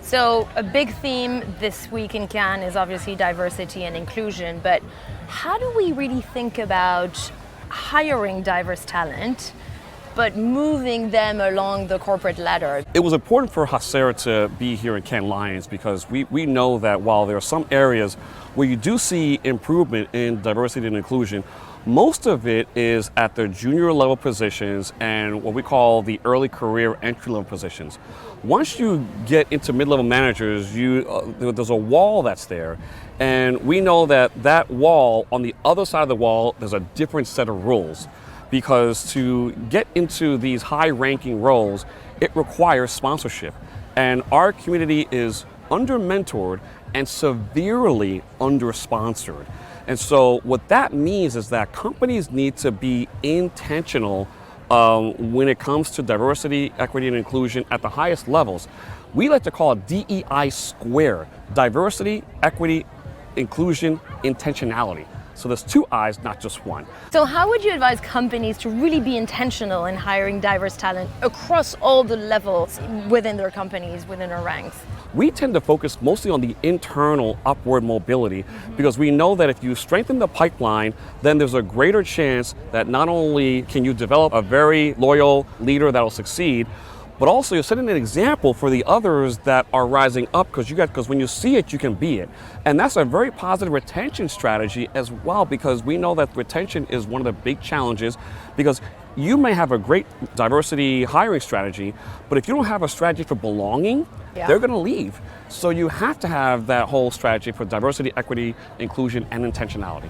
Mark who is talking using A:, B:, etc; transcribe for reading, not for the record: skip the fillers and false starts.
A: So a big theme this week in Cannes is obviously diversity and inclusion, but how do we really think about hiring diverse talent, but moving them along the corporate ladder?
B: It was important for HACR to be here in Cannes Lions because we know that while there are some areas where you do see improvement in diversity and inclusion, most of it is at the junior level positions and what we call the early career entry level positions. Once you get into mid-level managers, there's a wall that's there, and we know that that wall, on the other side of the wall, there's a different set of rules. Because to get into these high-ranking roles, it requires sponsorship. And our community is under-mentored and severely under-sponsored. And so what that means is that companies need to be intentional when it comes to diversity, equity, and inclusion at the highest levels. We like to call it DEI squared: diversity, equity, inclusion, intentionality. So there's two I's, not just one.
A: So how would you advise companies to really be intentional in hiring diverse talent across all the levels within their companies, within their ranks?
B: We tend to focus mostly on the internal upward mobility because we know that if you strengthen the pipeline, then there's a greater chance that not only can you develop a very loyal leader that will succeed, but also you're setting an example for the others that are rising up because when you see it, you can be it. And that's a very positive retention strategy as well, because we know that retention is one of the big challenges, because you may have a great diversity hiring strategy, but if you don't have a strategy for belonging, they're going to leave. So you have to have that whole strategy for diversity, equity, inclusion, and intentionality.